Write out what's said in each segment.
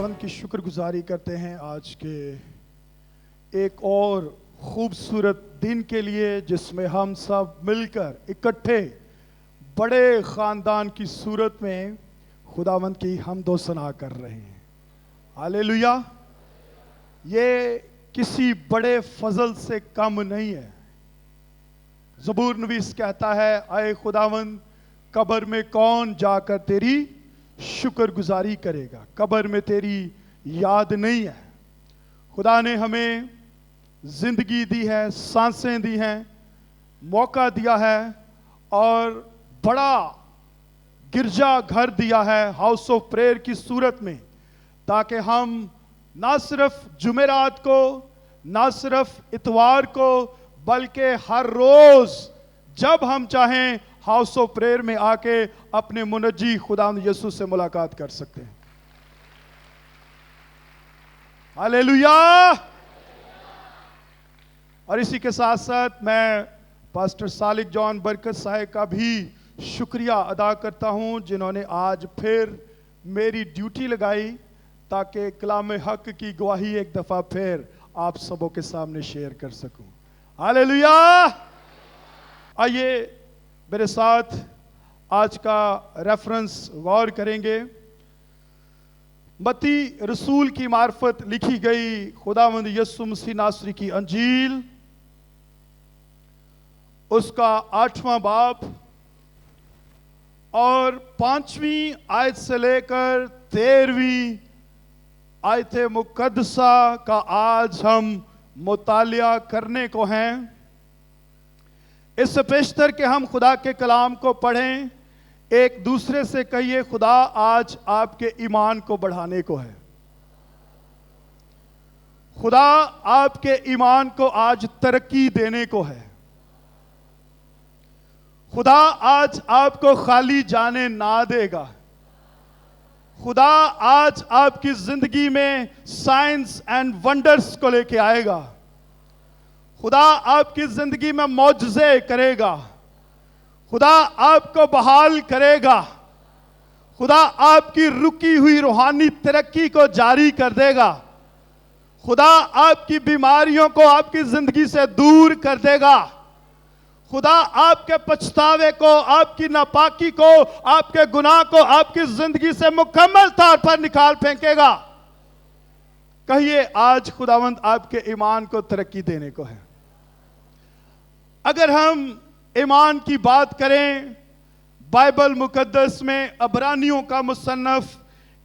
खुदावंद की शुक्रगुजारी करते हैं आज के एक और खूबसूरत दिन के लिए जिसमें हम सब मिलकर इकट्ठे बड़े ख़ानदान की सूरत में खुदावंद की हमदो सना कर रहे हैं। हालेलुया। ये किसी बड़े फजल से कम नहीं है। ज़बूर नवीस कहता है, आए खुदावंद कब्र में कौन जाकर तेरी शुक्रगुजारी करेगा, कब्र में तेरी याद नहीं है। खुदा ने हमें ज़िंदगी दी है, सांसें दी हैं, मौका दिया है और बड़ा गिरजा घर दिया है हाउस ऑफ प्रेयर की सूरत में, ताकि हम ना सिर्फ जुमेरात को, ना सिर्फ इतवार को, बल्कि हर रोज़ जब हम चाहें हाउस ऑफ प्रेयर में आके अपने मुनज्जी खुदावंद यीशु से मुलाकात कर सकते हैं। हालेलुया। और इसी के साथ साथ मैं पास्टर सालिक जॉन बरकत साहब का भी शुक्रिया अदा करता हूं, जिन्होंने आज फिर मेरी ड्यूटी लगाई ताकि कलाम हक की गवाही एक दफ़ा फिर आप सबों के सामने शेयर कर सकूं। हालेलुया। आइए मेरे साथ आज का रेफरेंस गौर करेंगे। मत्ती रसूल की मार्फत लिखी गई खुदावंद यीशु मसीह नासरी की अंजील, उसका 8वां बाब और 5वीं आयत से लेकर 13वीं आयत मुकद्दसा का आज हम मुतालिया करने को हैं। इससे पेशतर के हम खुदा के कलाम को पढ़ें, एक दूसरे से कहिए, खुदा आज आपके ईमान को बढ़ाने को है। खुदा आपके ईमान को आज तरक्की देने को है। खुदा आज आपको खाली जाने ना देगा। खुदा आज आपकी जिंदगी में साइंस एंड वंडर्स को लेके आएगा। खुदा आपकी जिंदगी में मौजज़े करेगा। खुदा आपको बहाल करेगा। खुदा आपकी रुकी हुई रूहानी तरक्की को जारी कर देगा। खुदा आपकी बीमारियों को आपकी जिंदगी से दूर कर देगा। खुदा आपके पछतावे को, आपकी नापाकी को, आपके गुनाह को आपकी जिंदगी से मुकम्मल तौर पर निकाल फेंकेगा। कहिए, आज खुदावंद आपके ईमान को तरक्की देने को है। अगर हम ईमान की बात करें, बाइबल मुकद्दस में अबरानियों का मुसन्नफ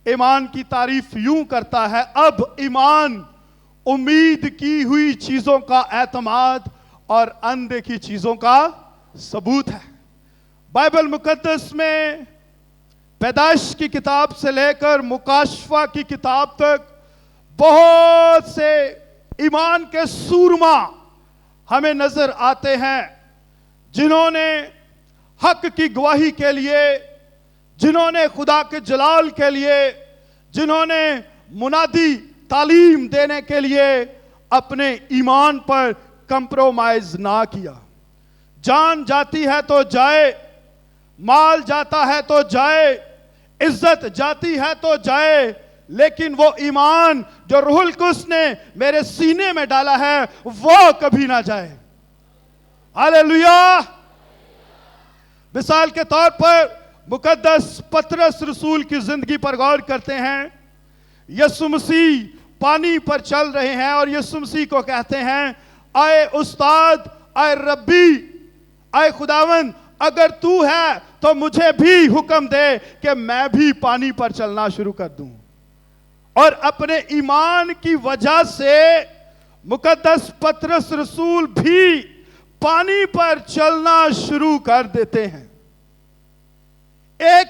ईमान की तारीफ यूं करता है, अब ईमान उम्मीद की हुई चीजों का एतमाद और अनदेखी चीजों का सबूत है। बाइबल मुकद्दस में पैदाइश की किताब से लेकर मुकाशफा की किताब तक बहुत से ईमान के सूरमा हमें नजर आते हैं, जिन्होंने हक की गवाही के लिए, जिन्होंने खुदा के जलाल के लिए, जिन्होंने मुनादी तालीम देने के लिए अपने ईमान पर कंप्रोमाइज ना किया। जान जाती है तो जाए, माल जाता है तो जाए, इज्जत जाती है तो जाए, लेकिन वो ईमान जो रूहुल कुद्स ने मेरे सीने में डाला है वो कभी ना जाए। हालेलुया। मिसाल के तौर पर मुकद्दस पतरस रसूल की जिंदगी पर गौर करते हैं। यीशु मसीह पानी पर चल रहे हैं और यीशु मसीह को कहते हैं, आए उस्ताद, आए रब्बी, आए खुदावंद, अगर तू है तो मुझे भी हुक्म दे कि मैं भी पानी पर चलना शुरू कर दूं। और अपने ईमान की वजह से मुकद्दस पतरस रसूल भी पानी पर चलना शुरू कर देते हैं। एक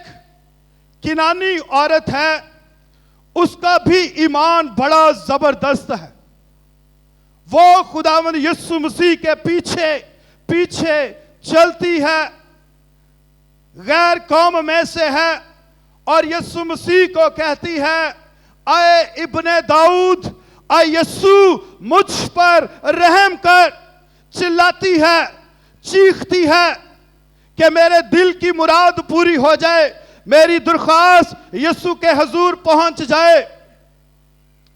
किनानी औरत है, उसका भी ईमान बड़ा जबरदस्त है। वो खुदावंद यीशु मसीह के पीछे पीछे चलती है, गैर कौम में से है और यीशु मसीह को कहती है, आए इब्ने दाऊद, आए यीशु मुझ पर रहम कर। चिल्लाती है, चीखती है कि मेरे दिल की मुराद पूरी हो जाए, मेरी दरख्वास्त यीशु के हजूर पहुंच जाए।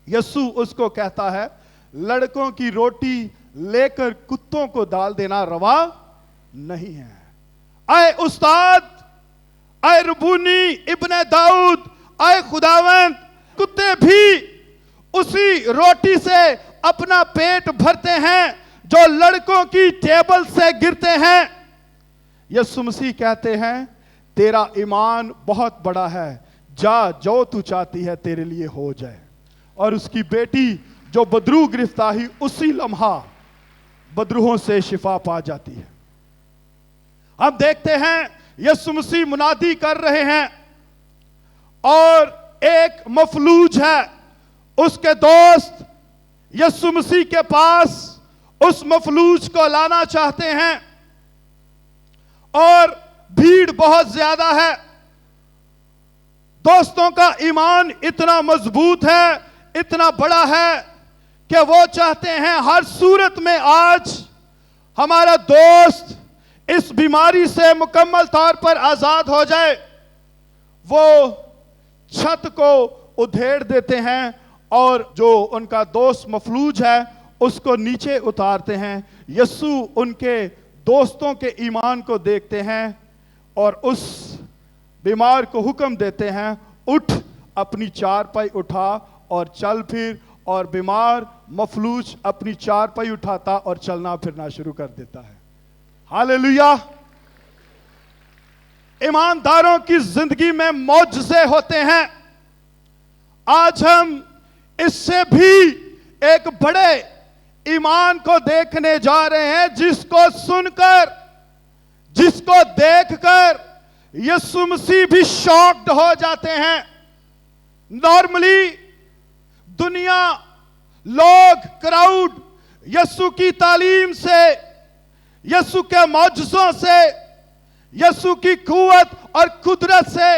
यीशु उसको कहता है, लड़कों की रोटी लेकर कुत्तों को डाल देना रवा नहीं है। आए उस्ताद, आए रबूनी, इब्ने दाऊद, आए खुदावंद, कुत्ते भी उसी रोटी से अपना पेट भरते हैं जो लड़कों की टेबल से गिरते हैं। यीशु मसीह कहते हैं, तेरा ईमान बहुत बड़ा है, जा जो तू चाहती है तेरे लिए हो जाए। और उसकी बेटी जो बदरू गिरफ्तार ही, उसी लम्हा बदरूहों से शिफा पा जाती है। अब देखते हैं यीशु मसीह मुनादी कर रहे हैं और एक मफलूज है, उसके दोस्त यीशु मसीह के पास उस मफलूज को लाना चाहते हैं और भीड़ बहुत ज्यादा है। दोस्तों का ईमान इतना मजबूत है, इतना बड़ा है कि वो चाहते हैं हर सूरत में आज हमारा दोस्त इस बीमारी से मुकम्मल तौर पर आजाद हो जाए। वो छत को उधेड़ देते हैं और जो उनका दोस्त मफलूज है उसको नीचे उतारते हैं। यीशु उनके दोस्तों के ईमान को देखते हैं और उस बीमार को हुक्म देते हैं, उठ, अपनी चारपाई उठा और चल फिर। और बीमार मफलूज अपनी चारपाई उठाता और चलना फिरना शुरू कर देता है। हालेलुया। ईमानदारों की जिंदगी में मौजज़े होते हैं। आज हम इससे भी एक बड़े ईमान को देखने जा रहे हैं, जिसको सुनकर, जिसको देखकर यीशु मसीह भी शॉक्ड हो जाते हैं। नॉर्मली दुनिया, लोग, क्राउड यीशु की तालीम से, यीशु के मौजज़ों से, यीशु की कुव्वत और कुदरत से,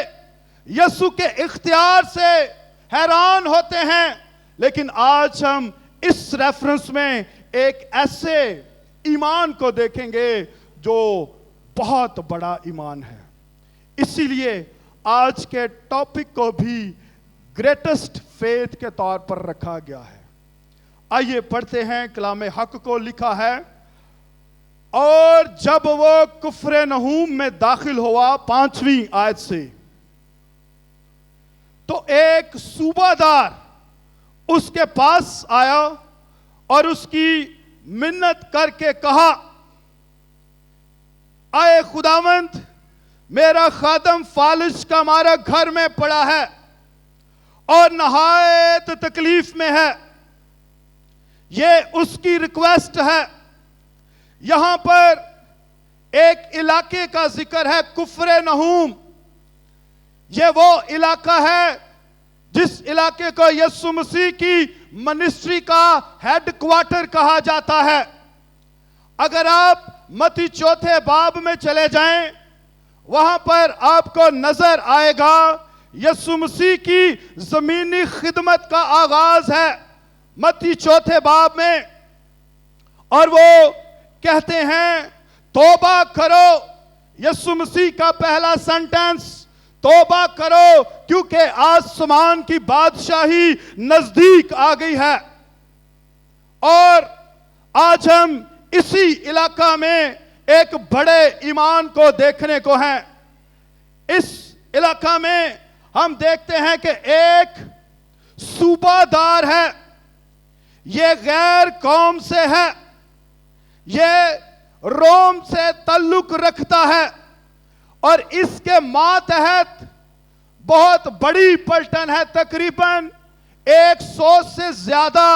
यीशु के इख्तियार से हैरान होते हैं। लेकिन आज हम इस रेफरेंस में एक ऐसे ईमान को देखेंगे जो बहुत बड़ा ईमान है। इसीलिए आज के टॉपिक को भी ग्रेटेस्ट फेथ के तौर पर रखा गया है। आइए पढ़ते हैं कलाम हक को। लिखा है, और जब वो कुफ्र नहूम में दाखिल हुआ, 5वीं आयत से, तो एक सूबादार उसके पास आया और उसकी मिन्नत करके कहा, आए खुदावंद, मेरा खादम फालिज का मारा घर में पड़ा है और नहायत तकलीफ में है। ये उसकी रिक्वेस्ट है। यहां पर एक इलाके का जिक्र है, कुफ्र नहूम। ये वो इलाका है जिस इलाके को यीशु मसीह की मिनिस्ट्री का हेडक्वार्टर कहा जाता है। अगर आप मत्ती 4 बाब में चले जाएं, वहां पर आपको नजर आएगा यीशु मसीह की जमीनी खिदमत का आगाज है मत्ती 4 बाब में। और वो कहते हैं, तौबा करो। यीशु मसीह का पहला सेंटेंस, तौबा करो, क्योंकि आसमान की बादशाही नजदीक आ गई है। और आज हम इसी इलाका में एक बड़े ईमान को देखने को है। इस इलाका में हम देखते हैं कि एक सूबादार है। ये गैर कौम से है, ये रोम से ताल्लुक रखता है और इसके मातहत बहुत बड़ी पलटन है। तकरीबन 100 से ज्यादा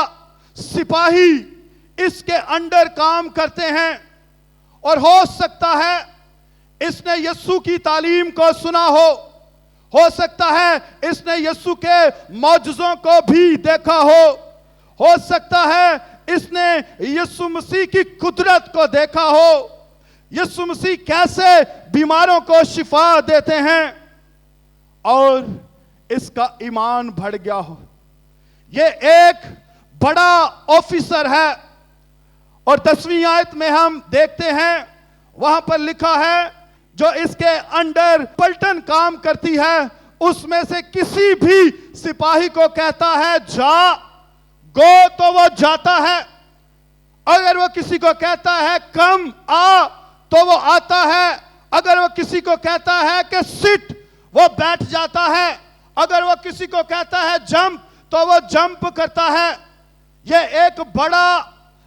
सिपाही इसके अंडर काम करते हैं। और हो सकता है इसने यीशु की तालीम को सुना हो सकता है इसने यीशु के मौजज़ों को भी देखा हो सकता है इसने यीशु मसीह की कुदरत को देखा हो, यीशु मसीह कैसे बीमारों को शिफा देते हैं, और इसका ईमान बढ़ गया हो। ये एक बड़ा ऑफिसर है। और 10वीं आयत में हम देखते हैं, वहां पर लिखा है, जो इसके अंडर पलटन काम करती है, उसमें से किसी भी सिपाही को कहता है, जा गो तो वो जाता है, अगर वो किसी को कहता है कम आ तो वो आता है, अगर वो किसी को कहता है कि सिट वो बैठ जाता है, अगर वो किसी को कहता है जंप तो वो जंप करता है। ये एक बड़ा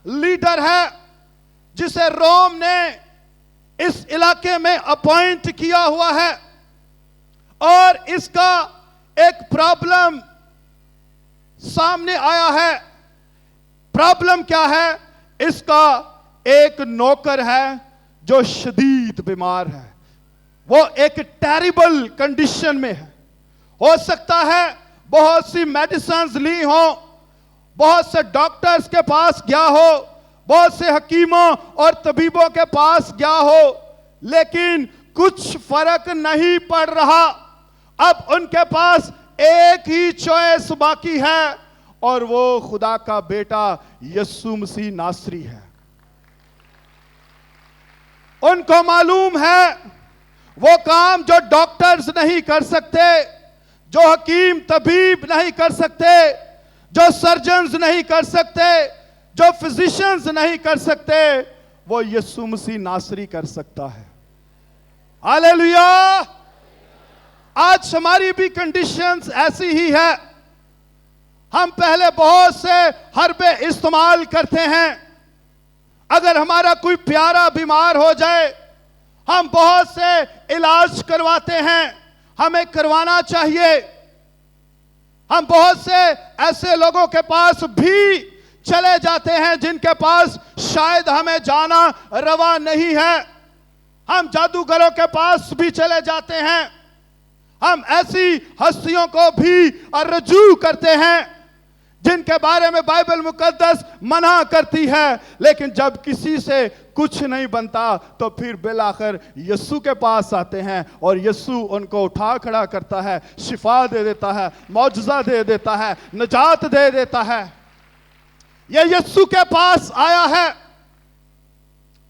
लीडर है जिसे रोम ने इस इलाके में अपॉइंट किया हुआ है, और इसका एक प्रॉब्लम सामने आया है। प्रॉब्लम क्या है? इसका एक नौकर है जो शदीद बीमार है, वो एक टेरिबल कंडीशन में है। हो सकता है बहुत सी मेडिसिन्स ली हो, बहुत से डॉक्टर्स के पास गया हो, बहुत से हकीमों और तबीबों के पास गया हो, लेकिन कुछ फर्क नहीं पड़ रहा। अब उनके पास एक ही चॉइस बाकी है, और वो खुदा का बेटा यीशु मसीह नासरी है। उनको मालूम है वो काम जो डॉक्टर्स नहीं कर सकते, जो हकीम तबीब नहीं कर सकते, जो सर्जन्स नहीं कर सकते, जो फिजिशियंस नहीं कर सकते, वो यीशु मसीह नासरी कर सकता है। हालेलुया। आज हमारी भी कंडीशंस ऐसी ही है। हम पहले बहुत से हर्बे इस्तेमाल करते हैं। अगर हमारा कोई प्यारा बीमार हो जाए, हम बहुत से इलाज करवाते हैं, हमें करवाना चाहिए। हम बहुत से ऐसे लोगों के पास भी चले जाते हैं जिनके पास शायद हमें जाना रवा नहीं है। हम जादूगरों के पास भी चले जाते हैं। हम ऐसी हस्तियों को भी रजू करते हैं जिनके बारे में बाइबल मुकद्दस मना करती है, लेकिन जब किसी से कुछ नहीं बनता तो फिर बिलाखिर यीशु के पास आते हैं, और यीशु उनको उठा खड़ा करता है, शिफा दे देता है, मौजज़ा दे देता है, निजात दे देता है। ये यीशु के पास आया है।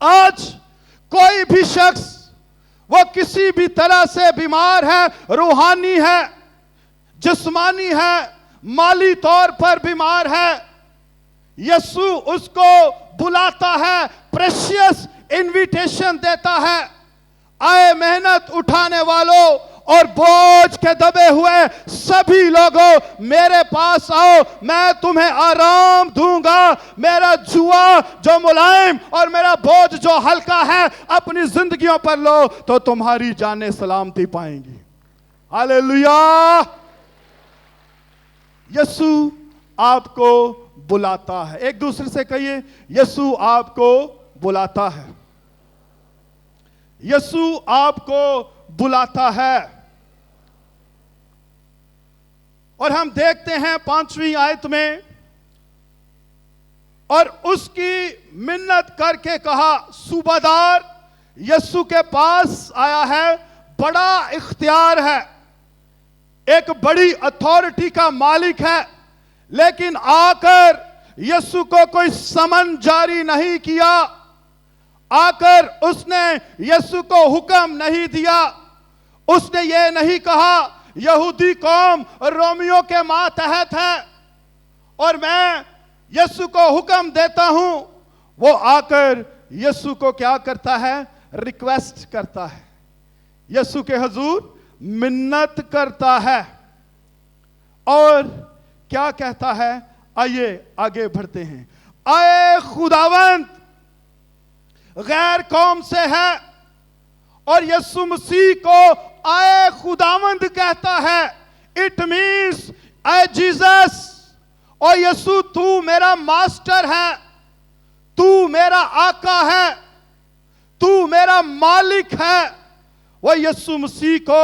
आज कोई भी शख्स वो किसी भी तरह से बीमार है, रूहानी है, जिस्मानी है, माली तौर पर बीमार है, यीशु उसको बुलाता है, प्रेशियस इनविटेशन देता है। आए मेहनत उठाने वालों और बोझ के दबे हुए सभी लोगों, मेरे पास आओ, मैं तुम्हें आराम दूंगा। मेरा जुआ जो मुलायम और मेरा बोझ जो हल्का है, अपनी जिंदगियों पर लो तो तुम्हारी जानें सलामती पाएंगी। हालेलुया। यीशु आपको बुलाता है। एक दूसरे से कहिए, यीशु आपको बुलाता है। यीशु आपको बुलाता है। और हम देखते हैं 5वीं आयत में, और उसकी मिन्नत करके कहा, सूबादार यीशु के पास आया है, बड़ा इख्तियार है, एक बड़ी अथॉरिटी का मालिक है, लेकिन आकर यीशु को कोई समन जारी नहीं किया, आकर उसने यीशु को हुक्म नहीं दिया। उसने ये नहीं कहा यहूदी कौम रोमियों के मातहत है और मैं यीशु को हुक्म देता हूं। वो आकर यीशु को क्या करता है? रिक्वेस्ट करता है, यीशु के हुजूर मिन्नत करता है। और क्या कहता है? आइए आगे बढ़ते हैं। आए खुदावंद गैर कौम से है, और यीशु मसीह को आए खुदावंद कहता है। इट मीन्स आए जीसस, और यीशु तू मेरा मास्टर है, तू मेरा आका है, तू मेरा मालिक है। वह यीशु मसीह को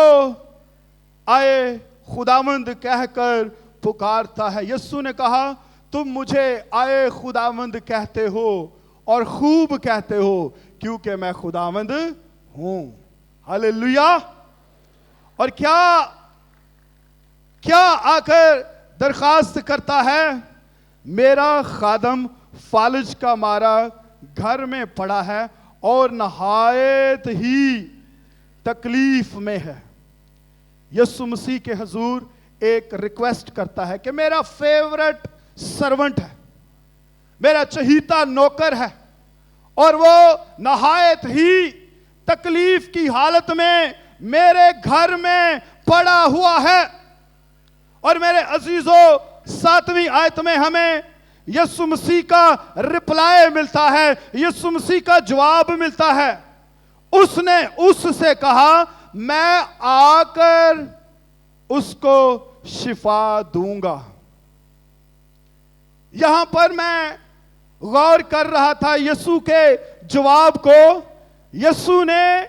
आए खुदावंद कहकर पुकारता है। यीशु ने कहा, तुम मुझे आए खुदावंद कहते हो और खूब कहते हो, क्योंकि मैं खुदावंद हूं। हालेलुया। और क्या क्या आकर दरखास्त करता है? मेरा खादम फालिज का मारा घर में पड़ा है और नहायत ही तकलीफ में है। यीशु मसीह के हुजूर एक रिक्वेस्ट करता है कि मेरा फेवरेट सर्वेंट है, मेरा चहीता नौकर है, और वो नहायत ही तकलीफ की हालत में मेरे घर में पड़ा हुआ है। और मेरे अजीजों, 7वीं आयत में हमें यीशु मसीह का रिप्लाई मिलता है, यीशु मसीह का जवाब मिलता है। उसने उससे कहा, मैं आकर उसको शिफा दूंगा। यहां पर मैं गौर कर रहा था यीशु के जवाब को। यीशु ने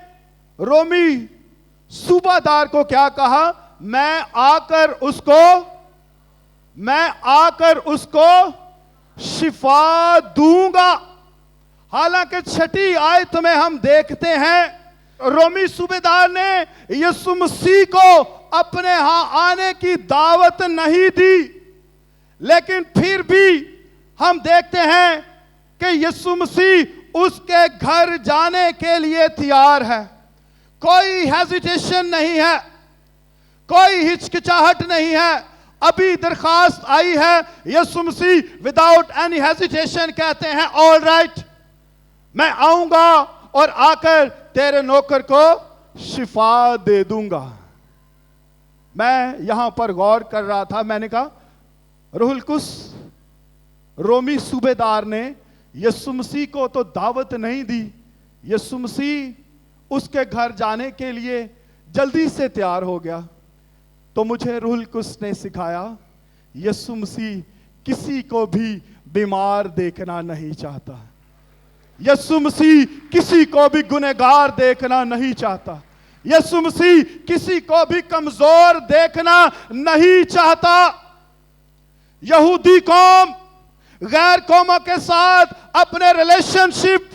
रोमी सूबादार को क्या कहा? मैं आकर उसको शिफा दूंगा। हालांकि 6ठी आयत में हम देखते हैं रोमी सूबेदार ने यीशु मसीह को अपने यहां आने की दावत नहीं दी, लेकिन फिर भी हम देखते हैं कि यीशु मसीह उसके घर जाने के लिए तैयार है। कोई हेजिटेशन नहीं है, कोई हिचकिचाहट नहीं है। अभी दरखास्त आई है, यीशु मसीह विदाउट एनी हेजिटेशन कहते हैं, ऑल राइट, मैं आऊंगा और आकर तेरे नौकर को शिफा दे दूंगा। मैं यहां पर गौर कर रहा था, मैंने कहा रूहुल कुद्स रोमी सूबेदार ने यीशु मसीह को तो दावत नहीं दी, यीशु मसीह उसके घर जाने के लिए जल्दी से तैयार हो गया। तो मुझे रूहुल कुद्स ने सिखाया, यीशु मसीह किसी को भी बीमार देखना नहीं चाहता, यीशु मसीह किसी को भी गुनहगार देखना नहीं चाहता, यीशु मसीह किसी को भी कमजोर देखना नहीं चाहता। यहूदी कौम गैर कौमों के साथ अपने रिलेशनशिप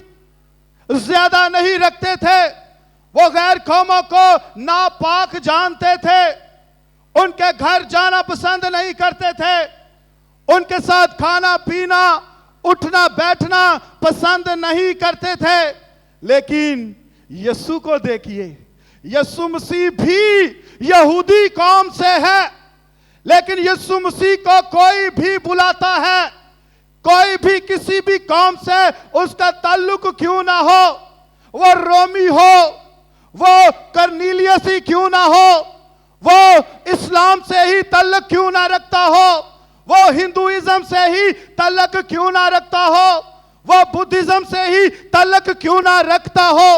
ज्यादा नहीं रखते थे, वो गैर कौमों को नापाक जानते थे, उनके घर जाना पसंद नहीं करते थे, उनके साथ खाना पीना उठना बैठना पसंद नहीं करते थे। लेकिन यीशु को देखिए, यीशु मसीह भी यहूदी कौम से है, लेकिन यीशु मसीह को कोई भी बुलाता है, कोई भी किसी भी कौम से उसका ताल्लुक क्यों ना हो, वो रोमी हो, वो करनीलियस ही क्यों ना हो, वो इस्लाम से ही ताल्लुक क्यों ना रखता हो, वो हिंदुइज्म से ही ताल्लुक क्यों ना रखता हो, वो बुद्धिज्म से ही ताल्लुक क्यों ना रखता हो,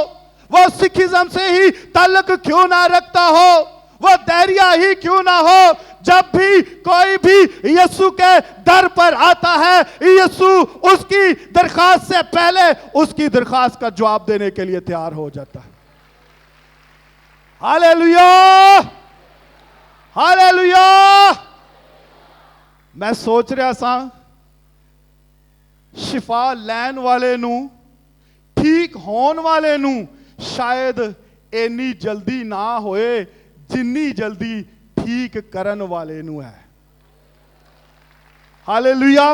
वो सिखिज्म से ही ताल्लुक क्यों ना रखता हो, वो दैरिया ही क्यों ना हो, जब भी कोई भी यीशु के दर पर आता है, यीशु उसकी दरखास्त से पहले उसकी दरखास्त का जवाब देने के लिए तैयार हो जाता है। Hallelujah, hallelujah. मैं सोच रहा सा शिफा लैन वाले नू, ठीक होन वाले नू शायद इन्नी जल्दी ना होए जिन्नी जल्दी ठीक करन वाले नू है। हालेलुया।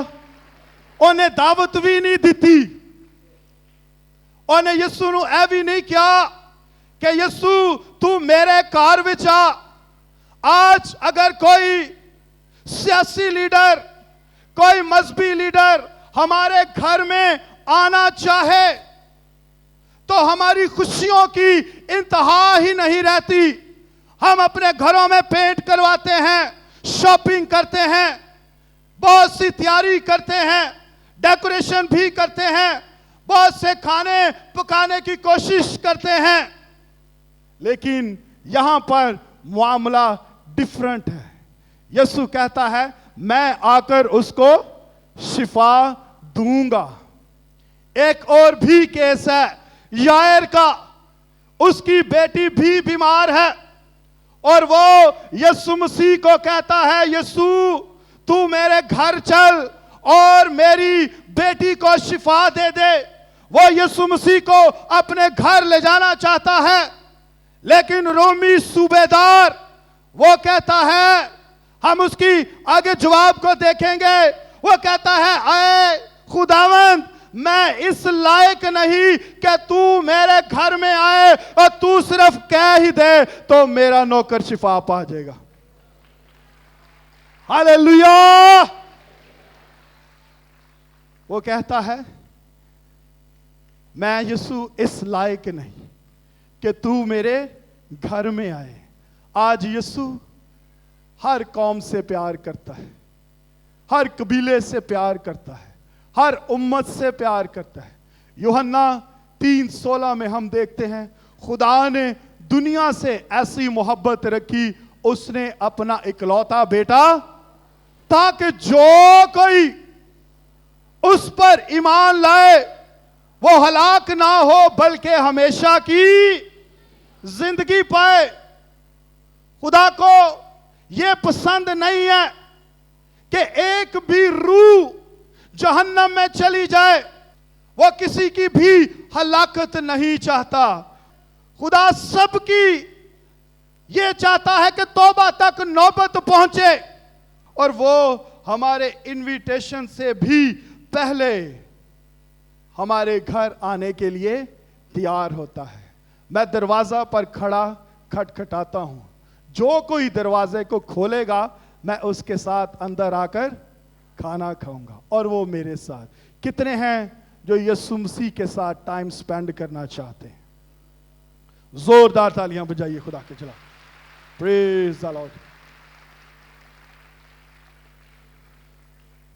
उन्हें दावत भी नहीं दी, उन्हें यीशु नू ऐ भी नहीं कहा कि यीशु तू मेरे घर विच आ। आज अगर कोई सियासी लीडर, कोई मजहबी लीडर हमारे घर में आना चाहे तो हमारी खुशियों की इंतहा ही नहीं रहती। हम अपने घरों में पेंट करवाते हैं, शॉपिंग करते हैं, बहुत सी तैयारी करते हैं, डेकोरेशन भी करते हैं, बहुत से खाने पकाने की कोशिश करते हैं, लेकिन यहां पर मामला डिफरेंट है। यीशु कहता है मैं आकर उसको शिफा दूंगा। एक और भी केस है यायर का, उसकी बेटी भी बीमार है और वो यीशु मसीह को कहता है यीशु तू मेरे घर चल और मेरी बेटी को शिफा दे दे। वो यीशु मसीह को अपने घर ले जाना चाहता है, लेकिन रोमी सूबेदार वो कहता है, हम उसकी आगे जवाब को देखेंगे, वो कहता है आए खुदावंद मैं इस लायक नहीं कि तू मेरे घर में आए और तू सिर्फ कह ही दे तो मेरा नौकर शिफा पा जाएगा। हालेलुया, وہ کہتا ہے میں یسوع اس لائق نہیں کہ تو میرے گھر میں آئے. آج یسوع ہر قوم سے پیار کرتا ہے, ہر قبیلے سے پیار کرتا ہے, ہر امت سے پیار کرتا ہے. یوحنا 3:16 میں ہم دیکھتے ہیں خدا نے دنیا سے ایسی محبت رکھی, اس نے اپنا اکلوتا بیٹا تاکہ جو کوئی اس پر ایمان لائے وہ ہلاک نہ ہو بلکہ ہمیشہ کی زندگی پائے. خدا کو یہ پسند نہیں ہے کہ ایک بھی روح جہنم میں چلی جائے. وہ کسی کی بھی ہلاکت نہیں چاہتا. خدا سب کی یہ چاہتا ہے کہ توبہ تک نوبت پہنچے, اور وہ ہمارے انویٹیشن سے بھی پہلے ہمارے گھر آنے کے لیے تیار ہوتا ہے. میں دروازہ پر کھڑا کھٹکھٹاتا ہوں, جو کوئی دروازے کو کھولے گا میں اس کے ساتھ اندر آ کر کھانا کھاؤں گا اور وہ میرے ساتھ. کتنے ہیں جو یسوع مسیح کے ساتھ ٹائم سپینڈ کرنا چاہتے ہیں؟ زوردار تالیاں بجائیے خدا کے جلال. پریز دی لارڈ.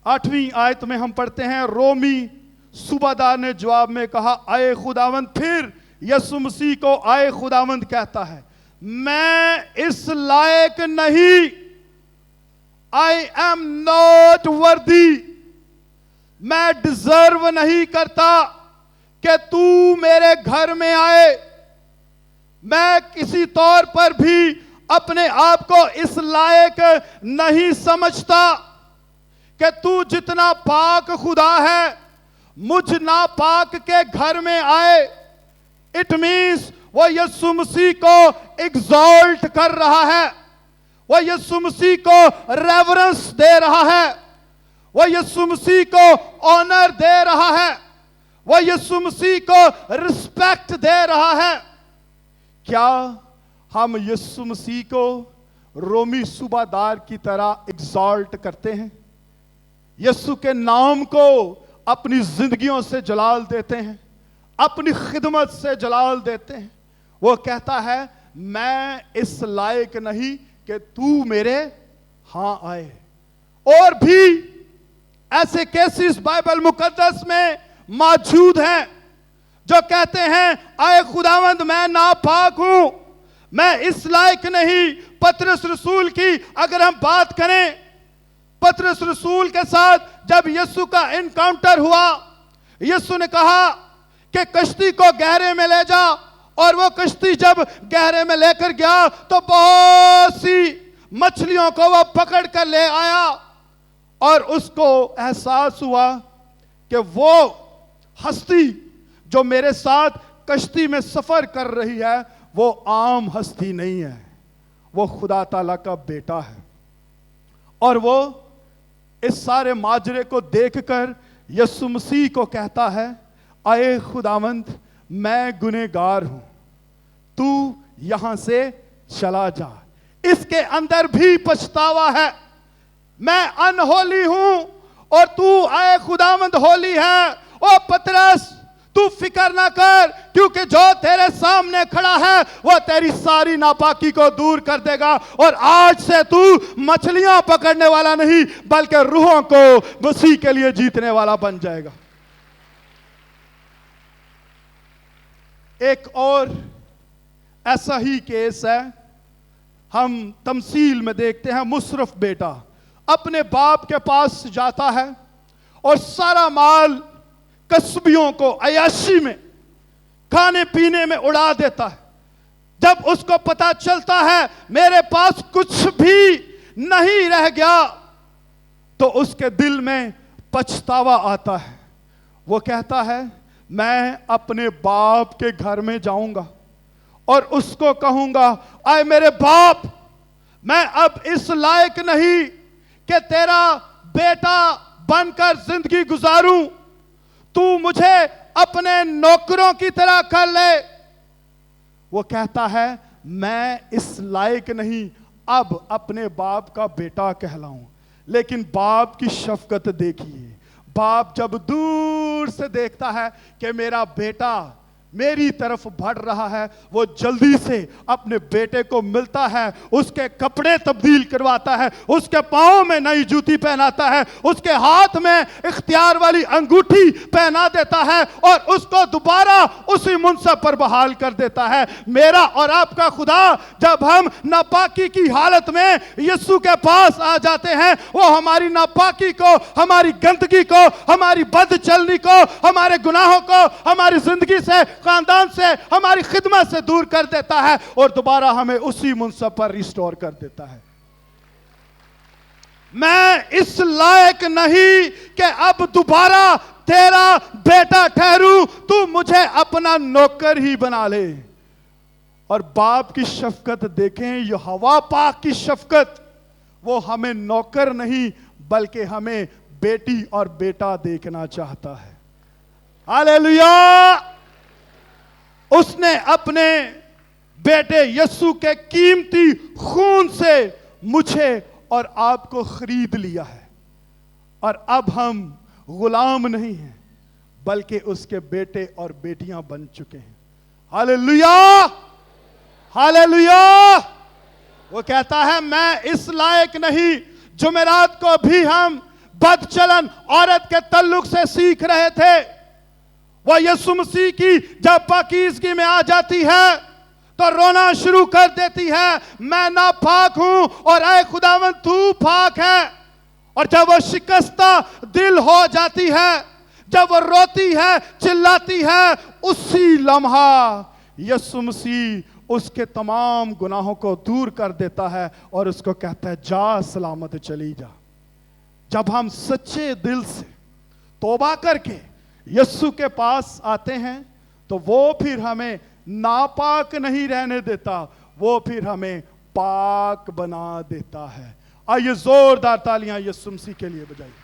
8ویں آیت میں ہم پڑھتے ہیں, رومی صوبہ دار نے جواب میں کہا آئے خداوند. پھر یسوع مسیح کو آئے خداوند کہتا ہے, میں اس لائق نہیں, I am not worthy, میں ڈیزرو نہیں کرتا کہ تو میرے گھر میں آئے. میں کسی طور پر بھی اپنے آپ کو اس لائق نہیں سمجھتا کہ تو جتنا پاک خدا ہے مجھ ناپاک کے گھر میں آئے. اٹ مینس وہ یسوع مسیح کو ایگزالٹ کر رہا ہے, وہ یسوع مسیح کو ریورنس دے رہا ہے, وہ یسوع مسیح کو آنر دے رہا ہے, وہ یسوع مسیح کو رسپیکٹ دے رہا ہے. کیا ہم یسوع مسیح کو رومی صوبہ دار کی طرح ایگزالٹ کرتے ہیں؟ یسوع کے نام کو اپنی زندگیوں سے جلال دیتے ہیں, اپنی خدمت سے جلال دیتے ہیں. وہ کہتا ہے میں اس لائق نہیں کہ تو میرے ہاں آئے. اور بھی ایسے کیسز بائبل مقدس میں موجود ہیں جو کہتے ہیں آئے خداوند میں ناپاک ہوں, میں اس لائق نہیں. پطرس رسول کی اگر ہم بات کریں, پطرس رسول کے ساتھ جب یسوع کا انکاؤنٹر ہوا, یسوع نے کہا کہ کشتی کو گہرے میں لے جا, اور وہ کشتی جب گہرے میں لے کر گیا تو بہت سی مچھلیوں کو وہ پکڑ کر لے آیا, اور اس کو احساس ہوا کہ وہ ہستی جو میرے ساتھ کشتی میں سفر کر رہی ہے وہ عام ہستی نہیں ہے, وہ خدا تعالیٰ کا بیٹا ہے. اور وہ اس سارے ماجرے کو دیکھ کر یسوع مسیح کو کہتا ہے اے خداوند میں گنہگار ہوں, تو یہاں سے چلا جا. اس کے اندر بھی پچھتاوا ہے, میں انہولی ہوں اور تو اے خداوند ہولی ہے. او پطرس تو فکر نہ کر, کیونکہ جو تیرے سامنے کھڑا ہے وہ تیری ساری ناپاکی کو دور کر دے گا, اور آج سے تو مچھلیاں پکڑنے والا نہیں بلکہ روحوں کو مسیح کے لیے جیتنے والا بن جائے گا. ایک اور ایسا ہی کیس ہے, ہم تمثیل میں دیکھتے ہیں. مصرف بیٹا اپنے باپ کے پاس جاتا ہے اور سارا مال کسبیوں کو عیاشی میں کھانے پینے میں اڑا دیتا ہے. جب اس کو پتا چلتا ہے میرے پاس کچھ بھی نہیں رہ گیا تو اس کے دل میں پچھتاوا آتا ہے. وہ کہتا ہے میں اپنے باپ کے گھر میں جاؤں گا اور اس کو کہوں گا اے میرے باپ, میں اب اس لائق نہیں کہ تیرا بیٹا بن کر زندگی گزاروں, تو مجھے اپنے نوکروں کی طرح کر لے. وہ کہتا ہے میں اس لائق نہیں اب اپنے باپ کا بیٹا کہلاؤں. لیکن باپ کی شفقت دیکھیے, باپ جب دور سے دیکھتا ہے کہ میرا بیٹا میری طرف بڑھ رہا ہے، وہ جلدی سے اپنے بیٹے کو ملتا ہے، اس کے کپڑے تبدیل کرواتا ہے، اس کے پاؤں میں نئی جوتی پہناتا ہے، اس کے ہاتھ میں اختیار والی انگوٹھی پہنا دیتا ہے اور اس کو دوبارہ اسی منصب پر بحال کر دیتا ہے۔ میرا اور آپ کا خدا جب ہم ناپاکی کی حالت میں یسوع کے پاس آ جاتے ہیں، وہ ہماری ناپاکی کو، ہماری گندگی کو، ہماری بد چلنی کو، ہمارے گناہوں کو ہماری زندگی سے، خاندان سے، ہماری خدمت سے دور کر دیتا ہے اور دوبارہ ہمیں اسی منصب پر ریسٹور کر دیتا ہے۔ میں اس لائق نہیں کہ اب دوبارہ تیرا بیٹا ٹھہروں، تو مجھے اپنا نوکر ہی بنا لے۔ اور باپ کی شفقت دیکھیں، یہوہ پاک کی شفقت، وہ ہمیں نوکر نہیں بلکہ ہمیں بیٹی اور بیٹا دیکھنا چاہتا ہے۔ ہاللیلویہ! اس نے اپنے بیٹے یسوع کے قیمتی خون سے مجھے اور آپ کو خرید لیا ہے، اور اب ہم غلام نہیں ہیں بلکہ اس کے بیٹے اور بیٹیاں بن چکے ہیں۔ ہاللیلویہ! ہاللیلویہ! وہ کہتا ہے میں اس لائق نہیں۔ جمعرات کو بھی ہم بد چلن عورت کے تعلق سے سیکھ رہے تھے۔ وہ یسوع مسیح کی جب پاکیزگی میں آ جاتی ہے تو رونا شروع کر دیتی ہے، میں ناپاک ہوں اور اے خداوند تو پاک ہے۔ اور جب وہ شکستہ دل ہو جاتی ہے، جب وہ روتی ہے، چلاتی ہے، اسی لمحہ یسوع مسیح اس کے تمام گناہوں کو دور کر دیتا ہے اور اس کو کہتا ہے جا سلامت چلی جا۔ جب ہم سچے دل سے توبہ کر کے یسوع کے پاس آتے ہیں تو وہ پھر ہمیں ناپاک نہیں رہنے دیتا، وہ پھر ہمیں پاک بنا دیتا ہے۔ آئیے زوردار تالیاں یسوع مسیح کے لیے بجائیے۔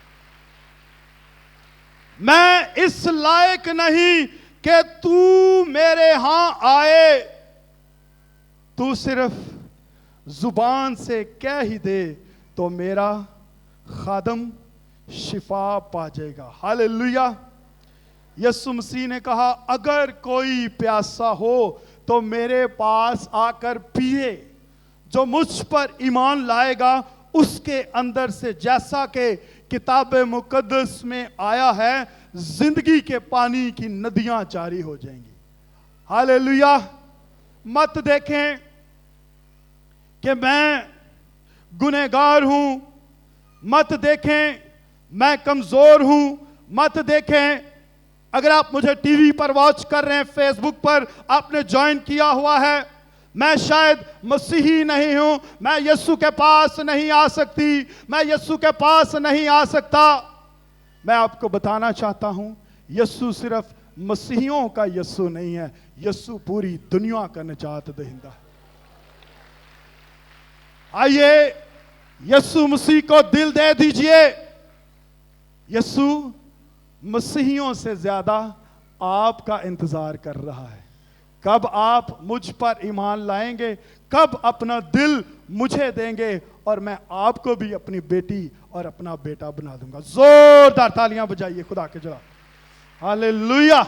میں اس لائق نہیں کہ تو میرے ہاں آئے، تو صرف زبان سے کہہ ہی دے تو میرا خادم شفا پا جائے گا۔ ہاللیلویہ! یسوع مسیح نے کہا اگر کوئی پیاسا ہو تو میرے پاس آ کر پیے، جو مجھ پر ایمان لائے گا اس کے اندر سے جیسا کہ کتاب مقدس میں آیا ہے زندگی کے پانی کی ندیاں جاری ہو جائیں گی۔ ہاللیلویہ! مت دیکھیں کہ میں گنہگار ہوں، مت دیکھیں میں کمزور ہوں، مت دیکھیں اگر آپ مجھے ٹی وی پر واچ کر رہے ہیں، فیس بک پر آپ نے جوائن کیا ہوا ہے، میں شاید مسیحی نہیں ہوں، میں یسوع کے پاس نہیں آ سکتی، میں یسوع کے پاس نہیں آ سکتا۔ میں آپ کو بتانا چاہتا ہوں یسوع صرف مسیحیوں کا یسوع نہیں ہے، یسوع پوری دنیا کا نجات دہندہ ہے۔ آئیے یسوع مسیح کو دل دے دیجئے۔ یسوع مسیحیوں سے زیادہ آپ کا انتظار کر رہا ہے۔ کب آپ مجھ پر ایمان لائیں گے، کب اپنا دل مجھے دیں گے اور میں آپ کو بھی اپنی بیٹی اور اپنا بیٹا بنا دوں گا۔ زوردار تالیاں بجائیے خدا کے جلال۔ ہاللیلویہ!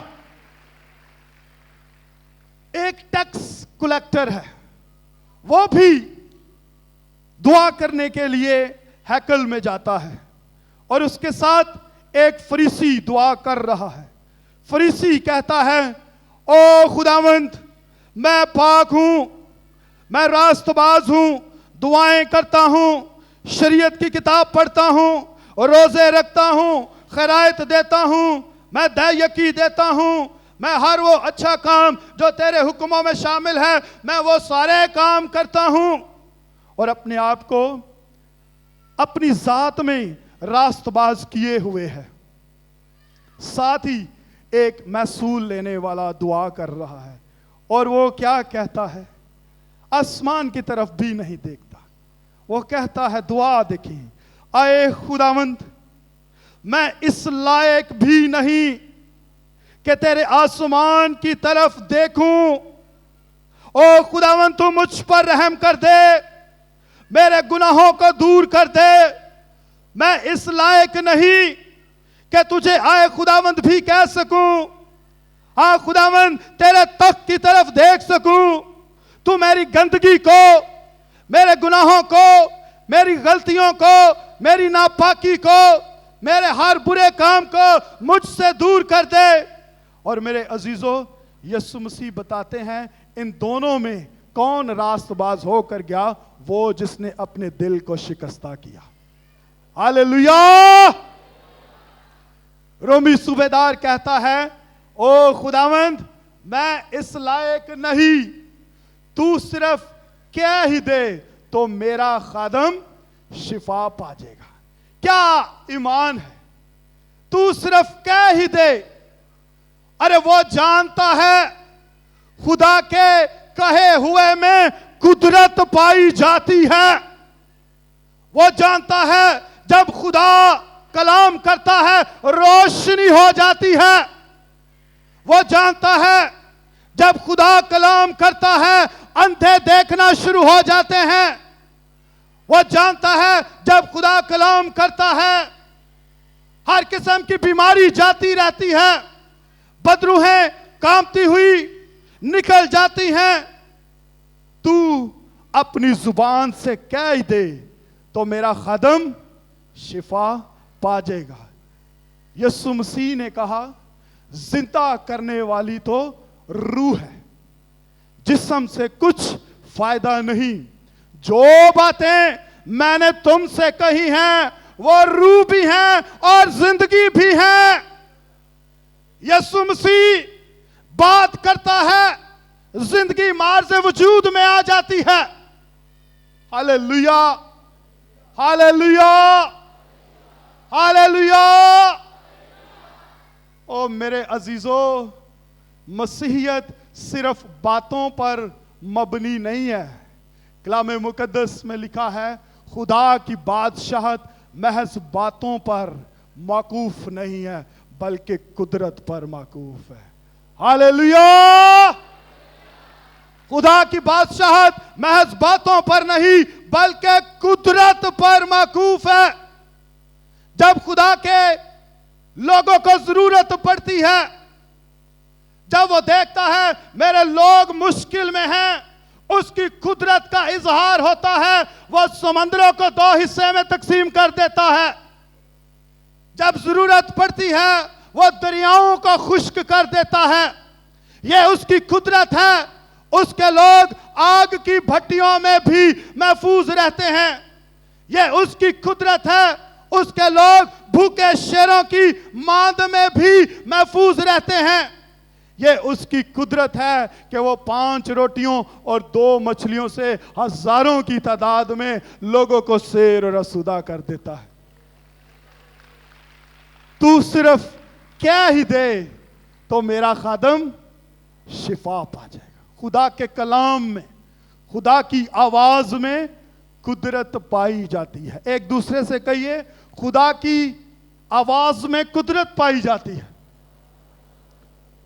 ایک ٹیکس کلیکٹر ہے، وہ بھی دعا کرنے کے لیے ہیکل میں جاتا ہے اور اس کے ساتھ ایک فریسی دعا کر رہا ہے۔ فریسی کہتا ہے او خداوند میں پاک ہوں، میں راست باز ہوں، دعائیں کرتا ہوں، شریعت کی کتاب پڑھتا ہوں، روزے رکھتا ہوں، خیرات دیتا ہوں، میں دیکی دیتا ہوں، میں ہر وہ اچھا کام جو تیرے حکموں میں شامل ہے میں وہ سارے کام کرتا ہوں، اور اپنے آپ کو اپنی ذات میں راست باز کیے ہوئے ہے، ساتھ ہی ایک محصول لینے والا دعا کر رہا ہے، اور وہ کیا کہتا ہے؟ آسمان کی طرف بھی نہیں دیکھتا، وہ کہتا ہے دعا دیکھیں، اے خداوند میں اس لائق بھی نہیں کہ تیرے آسمان کی طرف دیکھوں، او خداوند تو مجھ پر رحم کر دے، میرے گناہوں کو دور کر دے، میں اس لائق نہیں کہ تجھے آئے خداوند بھی کہہ سکوں، ہاں خداوند تیرے تخت کی طرف دیکھ سکوں، تو میری گندگی کو، میرے گناہوں کو، میری غلطیوں کو، میری ناپاکی کو، میرے ہر برے کام کو مجھ سے دور کر دے۔ اور میرے عزیزو، یسوع مسیح بتاتے ہیں ان دونوں میں کون راست باز ہو کر گیا؟ وہ جس نے اپنے دل کو شکستہ کیا۔ ہاللیلویہ! رومی صوبیدار کہتا ہے، او خداوند میں اس لائق نہیں، تو صرف کہہ ہی دے تو میرا خادم شفا پا جائے گا۔ کیا ایمان ہے! تو صرف کہہ ہی دے۔ ارے وہ جانتا ہے خدا کے کہے ہوئے میں قدرت پائی جاتی ہے۔ وہ جانتا ہے جب خدا کلام کرتا ہے روشنی ہو جاتی ہے۔ وہ جانتا ہے جب خدا کلام کرتا ہے اندھے دیکھنا شروع ہو جاتے ہیں۔ وہ جانتا ہے جب خدا کلام کرتا ہے ہر قسم کی بیماری جاتی رہتی ہے، بدروہیں کامتی ہوئی نکل جاتی ہیں۔ تو اپنی زبان سے کہہ دے تو میرا خادم شفا پا جائے گا۔ یسوع مسیح نے کہا زندہ کرنے والی تو روح ہے، جسم سے کچھ فائدہ نہیں۔ جو باتیں میں نے تم سے کہی ہیں وہ روح بھی ہیں اور زندگی بھی ہیں۔ یسوع مسیح بات کرتا ہے، زندگی مارز وجود میں آ جاتی ہے۔ ہاللیلویہ! ہاللیلویہ! ہاللیلویہ! او میرے عزیزو، مسیحیت صرف باتوں پر مبنی نہیں ہے۔ کلام مقدس میں لکھا ہے خدا کی بادشاہت محض باتوں پر موقوف نہیں ہے بلکہ قدرت پر موقوف ہے۔ ہاللیلویہ! خدا کی بادشاہت محض باتوں پر نہیں بلکہ قدرت پر موقوف ہے۔ جب خدا کے لوگوں کو ضرورت پڑتی ہے، جب وہ دیکھتا ہے میرے لوگ مشکل میں ہیں، اس کی قدرت کا اظہار ہوتا ہے۔ وہ سمندروں کو دو حصے میں تقسیم کر دیتا ہے۔ جب ضرورت پڑتی ہے وہ دریاؤں کو خشک کر دیتا ہے۔ یہ اس کی قدرت ہے۔ اس کے لوگ آگ کی بھٹیوں میں بھی محفوظ رہتے ہیں۔ یہ اس کی قدرت ہے۔ اس کے لوگ بھوکے شیروں کی ماند میں بھی محفوظ رہتے ہیں۔ یہ اس کی قدرت ہے کہ وہ 5 روٹیوں اور 2 مچھلیوں سے ہزاروں کی تعداد میں لوگوں کو سیر و رسودہ کر دیتا ہے۔ تو صرف کہہ ہی دے تو میرا خادم شفا پا جائے گا۔ خدا کے کلام میں، خدا کی آواز میں قدرت پائی جاتی ہے۔ ایک دوسرے سے کہیے، خدا کی آواز میں قدرت پائی جاتی ہے۔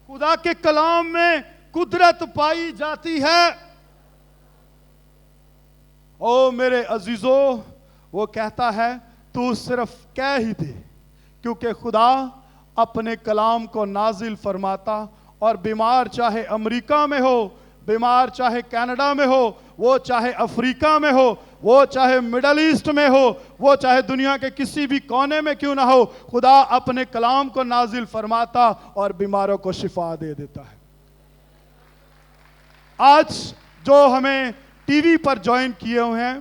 خدا کے کلام میں قدرت پائی جاتی ہے۔ او میرے عزیزو، وہ کہتا ہے تو صرف کہہ ہی دے، کیونکہ خدا اپنے کلام کو نازل فرماتا، اور بیمار چاہے امریکہ میں ہو، بیمار چاہے کینیڈا میں ہو، وہ چاہے افریقہ میں ہو، وہ چاہے مڈل ایسٹ میں ہو، وہ چاہے دنیا کے کسی بھی کونے میں کیوں نہ ہو، خدا اپنے کلام کو نازل فرماتا اور بیماروں کو شفا دے دیتا ہے۔ آج جو ہمیں ٹی وی پر جوائن کیے ہوئے ہیں،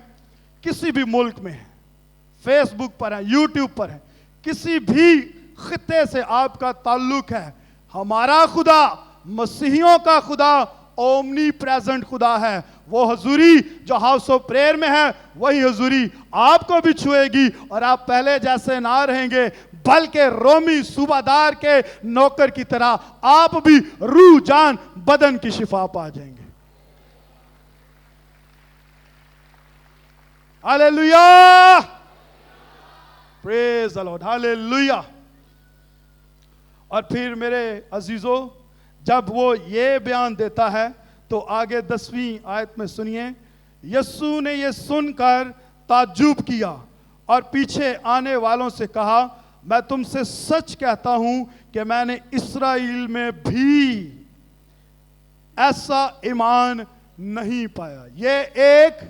کسی بھی ملک میں ہیں، فیس بک پر ہیں، یوٹیوب پر ہیں، کسی بھی خطے سے آپ کا تعلق ہے، ہمارا خدا، مسیحیوں کا خدا اومنی پریزنٹ خدا ہے۔ وہ حضوری جو ہاؤس آف پریئر میں ہے، وہی حضوری آپ کو بھی چھوئے گی، اور آپ پہلے جیسے نہ رہیں گے بلکہ رومی صوبہ کے نوکر کی طرح آپ بھی روح جان بدن کی شفا پا جائیں گے۔ ہاللیلویہ! پریز دی لارڈ! ہاللیلویہ! اور پھر میرے عزیزو، جب وہ یہ بیان دیتا ہے تو آگے 10ویں آیت میں سنیے، یسوع نے یہ سن کر تعجب کیا اور پیچھے آنے والوں سے کہا، میں تم سے سچ کہتا ہوں کہ میں نے اسرائیل میں بھی ایسا ایمان نہیں پایا. یہ ایک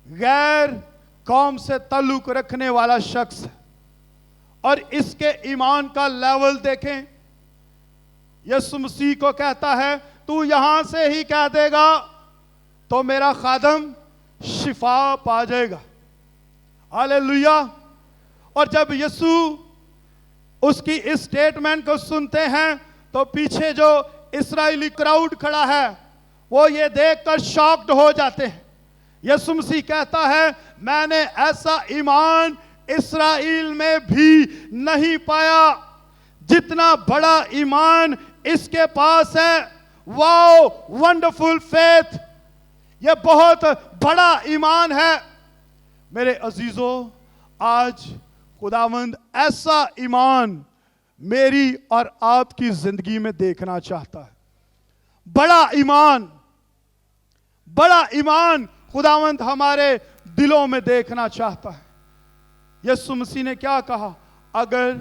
غیر قوم سے تعلق رکھنے والا شخص ہے اور اس کے ایمان کا لیول دیکھیں. یسوع مسیح کو کہتا ہے تو یہاں سے ہی کہہ دے گا تو میرا خادم شفا پا جائے گا. ہاللیلویا. اور جب یسوع اس کی اس سٹیٹمنٹ کو سنتے ہیں تو پیچھے جو اسرائیلی کراؤڈ کھڑا ہے وہ یہ دیکھ کر شاکڈ ہو جاتے ہیں. یسوع مسیح کہتا ہے میں نے ایسا ایمان اسرائیل میں بھی نہیں پایا جتنا بڑا ایمان اس کے پاس ہے. واو ونڈرفل فیتھ. یہ بہت بڑا ایمان ہے. میرے عزیزو, آج خداوند ایسا ایمان میری اور آپ کی زندگی میں دیکھنا چاہتا ہے. بڑا ایمان, بڑا ایمان خداوند ہمارے دلوں میں دیکھنا چاہتا ہے. یسوع مسیح نے کیا کہا؟ اگر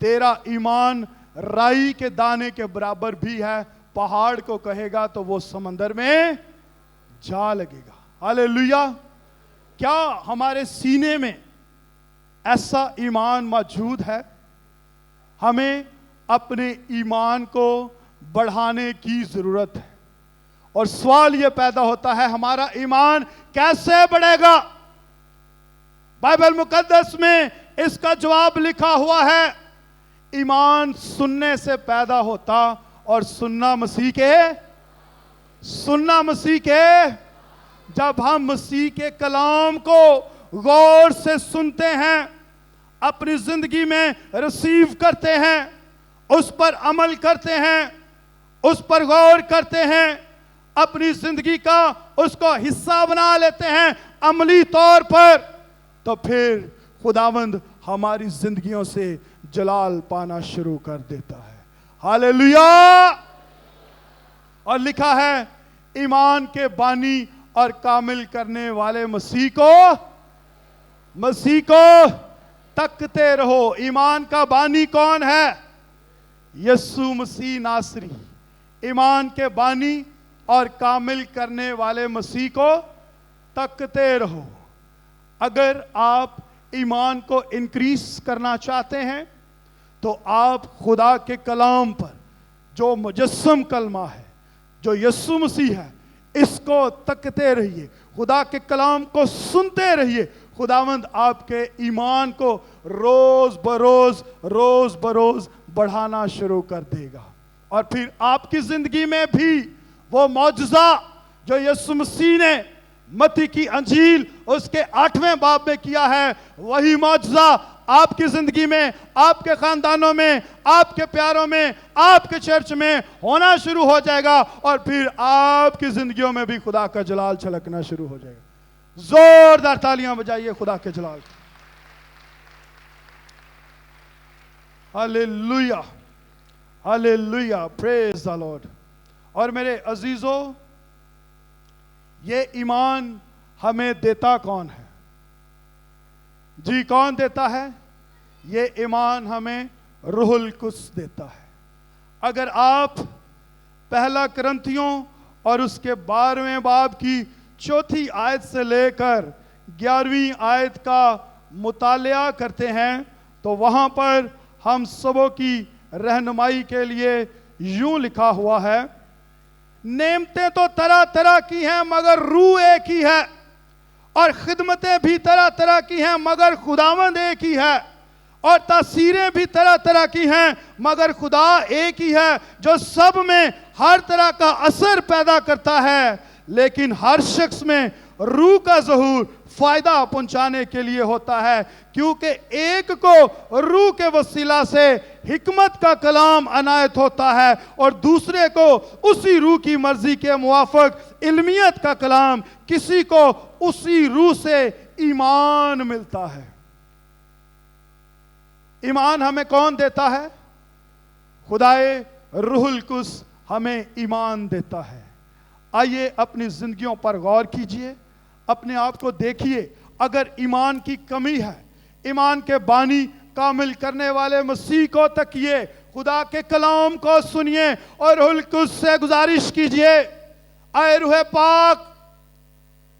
تیرا ایمان رائی کے دانے کے برابر بھی ہے, پہاڑ کو کہے گا تو وہ سمندر میں جا لگے گا. ہاللیلویا. کیا ہمارے سینے میں ایسا ایمان موجود ہے؟ ہمیں اپنے ایمان کو بڑھانے کی ضرورت ہے. اور سوال یہ پیدا ہوتا ہے ہمارا ایمان کیسے بڑھے گا؟ بائبل مقدس میں اس کا جواب لکھا ہوا ہے, ایمان سننے سے پیدا ہوتا اور سننا مسیح کے. جب ہم مسیح کے کلام کو غور سے سنتے ہیں, اپنی زندگی میں ریسیو کرتے ہیں, اس پر عمل کرتے ہیں, اس پر غور کرتے ہیں, اپنی زندگی کا اس کو حصہ بنا لیتے ہیں عملی طور پر, تو پھر خداوند ہماری زندگیوں سے جلال پانا شروع کر دیتا ہے. ہاللیلویا. اور لکھا ہے ایمان کے بانی اور کامل کرنے والے مسیح کو تکتے رہو. ایمان کا بانی کون ہے؟ یسوع مسیح ناصری. ایمان کے بانی اور کامل کرنے والے مسیح کو تکتے رہو. اگر آپ ایمان کو انکریز کرنا چاہتے ہیں تو آپ خدا کے کلام پر جو مجسم کلمہ ہے, جو یسوع مسیح ہے, اس کو تکتے رہیے, خدا کے کلام کو سنتے رہیے. خداوند آپ کے ایمان کو روز بروز بڑھانا شروع کر دے گا. اور پھر آپ کی زندگی میں بھی وہ معجزہ جو یسوع مسیح نے متی کی انجیل اس کے 8ویں باب میں کیا ہے, وہی معجزہ آپ کی زندگی میں, آپ کے خاندانوں میں, آپ کے پیاروں میں, آپ کے چرچ میں ہونا شروع ہو جائے گا. اور پھر آپ کی زندگیوں میں بھی خدا کا جلال چھلکنا شروع ہو جائے گا. زوردار تالیاں بجائیے خدا کے جلال. ہاللیلویا, ہاللیلویا, پریز دی لارڈ. اور میرے عزیزو, یہ ایمان ہمیں دیتا کون ہے؟ جی کون دیتا ہے؟ یہ ایمان ہمیں روح القدس دیتا ہے. اگر آپ پہلا کرنتھیوں اور اس کے 12ویں باب کی 4 آیت سے لے کر 11ویں آیت کا مطالعہ کرتے ہیں تو وہاں پر ہم سبوں کی رہنمائی کے لیے یوں لکھا ہوا ہے, نعمتیں تو طرح طرح کی ہیں مگر روح ایک ہی ہے, اور خدمتیں بھی طرح طرح کی ہیں مگر خداوند ایک ہی ہے, اور تاثیریں بھی طرح طرح کی ہیں مگر خدا ایک ہی ہے جو سب میں ہر طرح کا اثر پیدا کرتا ہے, لیکن ہر شخص میں روح کا ظہور فائدہ پہنچانے کے لیے ہوتا ہے, کیونکہ ایک کو روح کے وسیلہ سے حکمت کا کلام عنایت ہوتا ہے اور دوسرے کو اسی روح کی مرضی کے موافق علمیت کا کلام, کسی کو اسی روح سے ایمان ملتا ہے. ایمان ہمیں کون دیتا ہے؟ خدائے روح القدس ہمیں ایمان دیتا ہے. آئیے اپنی زندگیوں پر غور کیجئے, اپنے آپ کو دیکھیے. اگر ایمان کی کمی ہے, ایمان کے بانی کامل کرنے والے مسیح کو تکیے، خدا کے کلام کو سنیے اور روح القدس سے گزارش کیجئے، اے روح پاک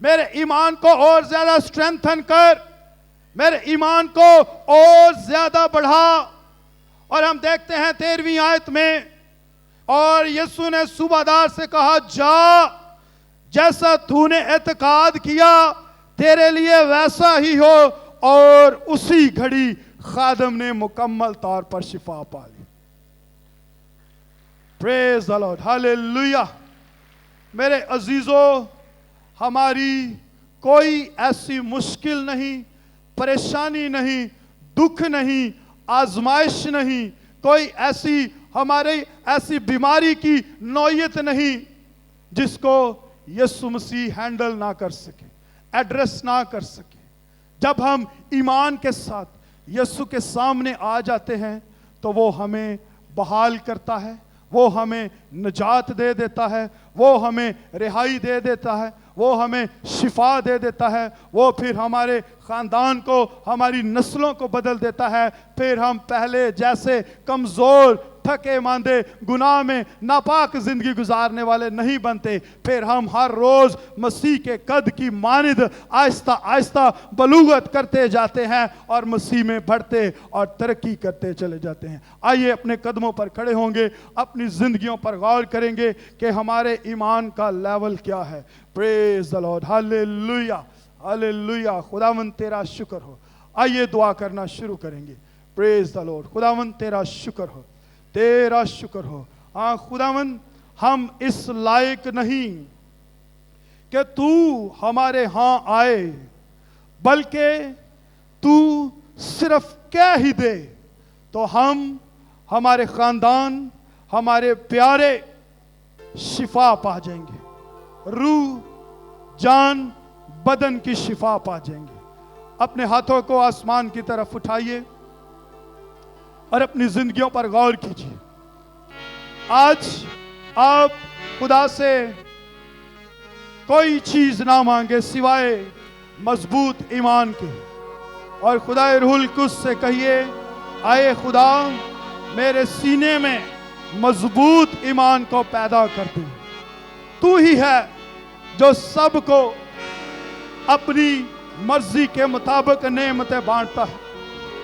میرے ایمان کو اور زیادہ سٹرینتھن کر، میرے ایمان کو اور زیادہ بڑھا۔ اور ہم دیکھتے ہیں 13ویں آیت میں، اور یسوع نے صوبہ سے کہا جا، جیسا تو نے اعتقاد کیا تیرے لیے ویسا ہی ہو، اور اسی گھڑی خادم نے مکمل طور پر شفا پا لی۔ پریز دی لارڈ، ہاللیلویہ۔ میرے عزیزو، ہماری کوئی ایسی مشکل نہیں، پریشانی نہیں، دکھ نہیں، آزمائش نہیں، کوئی ایسی بیماری کی نوعیت نہیں جس کو یسوع مسیح ہینڈل نہ کر سکے، ایڈریس نہ کر سکے۔ جب ہم ایمان کے ساتھ یسوع کے سامنے آ جاتے ہیں تو وہ ہمیں بحال کرتا ہے، وہ ہمیں نجات دے دیتا ہے، وہ ہمیں رہائی دے دیتا ہے، وہ ہمیں شفا دے دیتا ہے، وہ پھر ہمارے خاندان کو، ہماری نسلوں کو بدل دیتا ہے۔ پھر ہم پہلے جیسے کمزور، تھکے ماندے، گناہ میں ناپاک زندگی گزارنے والے نہیں بنتے، پھر ہم ہر روز مسیح کے قد کی مانند آہستہ آہستہ بلوغت کرتے جاتے ہیں اور مسیح میں بڑھتے اور ترقی کرتے چلے جاتے ہیں۔ آئیے اپنے قدموں پر کھڑے ہوں گے، اپنی زندگیوں پر غور کریں گے کہ ہمارے ایمان کا لیول کیا ہے۔ پریز دی لارڈ، ہاللیلویہ، ہاللیلویہ۔ خداوند تیرا شکر ہو۔ آئیے دعا کرنا شروع کریں گے۔ پریز دی لارڈ، خداوند تیرا شکر ہو، تیرا شکر ہو۔ ہاں خداوند، ہم اس لائق نہیں کہ تو ہمارے ہاں آئے، بلکہ تو صرف کہہ ہی دے تو ہم، ہمارے خاندان، ہمارے پیارے شفا پا جائیں گے، روح، جان، بدن کی شفا پا جائیں گے۔ اپنے ہاتھوں کو آسمان کی طرف اٹھائیے اور اپنی زندگیوں پر غور کیجیے۔ آج آپ خدا سے کوئی چیز نہ مانگے سوائے مضبوط ایمان کے، اور خدا روح القدس سے کہیے، اے خدا میرے سینے میں مضبوط ایمان کو پیدا کر دے۔ تو ہی ہے جو سب کو اپنی مرضی کے مطابق نعمتیں بانٹتا ہے۔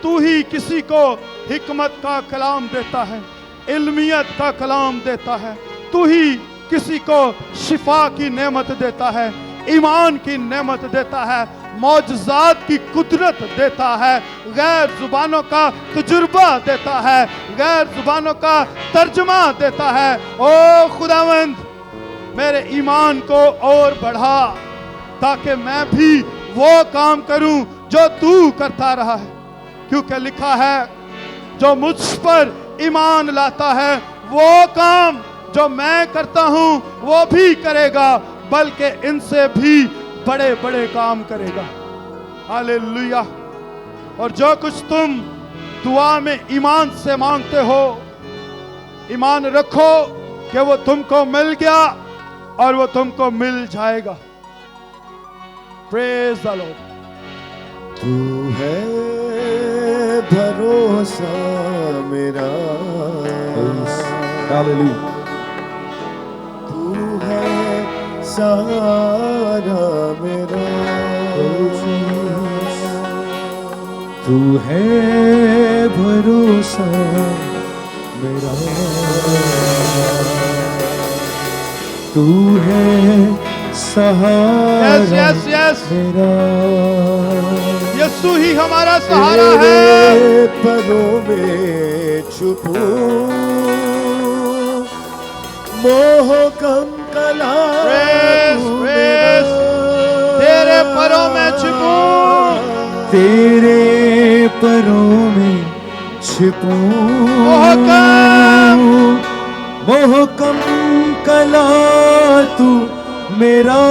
تو ہی کسی کو حکمت کا کلام دیتا ہے، علمیت کا کلام دیتا ہے۔ تو ہی کسی کو شفا کی نعمت دیتا ہے، ایمان کی نعمت دیتا ہے، معجزات کی قدرت دیتا ہے، غیر زبانوں کا تجربہ دیتا ہے، غیر زبانوں کا ترجمہ دیتا ہے۔ او خداوند میرے ایمان کو اور بڑھا تاکہ میں بھی وہ کام کروں جو تو کرتا رہا ہے، کیونکہ لکھا ہے جو مجھ پر ایمان لاتا ہے وہ کام جو میں کرتا ہوں وہ بھی کرے گا، بلکہ ان سے بھی بڑے بڑے کام کرے گا۔ ہاللیلویہ۔ اور جو کچھ تم دعا میں ایمان سے مانگتے ہو، ایمان رکھو کہ وہ تم کو مل گیا اور وہ تم کو مل جائے گا۔ پریز دی لارڈ۔ تو ہے بھروسہ میرا، تو ہے سہارا میرا، تو ہے بھروسہ میرا، تو ہے سہارا میرا، یسوع ہی ہمارا سہارا ہے۔ تیرے پروں میں چھپوں، محکم کلام میرا، تیرے پروں میں چھپوں، تیرے پروں میں چھپوں، محکم کلا تو میرا،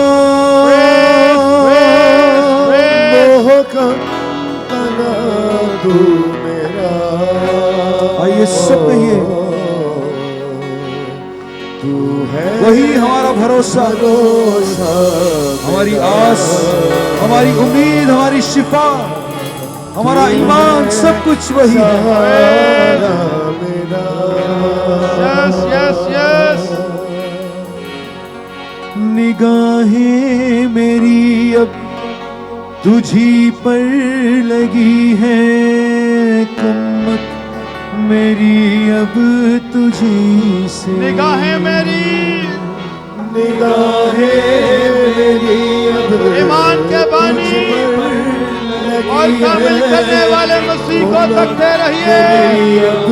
محکم کلا تو میرا۔ آئیے سب کہیے، تو ہے وہی ہمارا بھروسہ، ہماری آس، ہماری امید، ہماری شفا۔ हमारा ईमान सब कुछ वही है। सहारा मेरा, यस यस यस। निगाहें मेरी अब तुझी पर लगी है, कुम्मत मेरी अब तुझी से। निगाहें मेरी, निगाहें मेरी अब ईमान के बानी और कामिल करने वाले मसीह को तकते रहिए। मेरी अब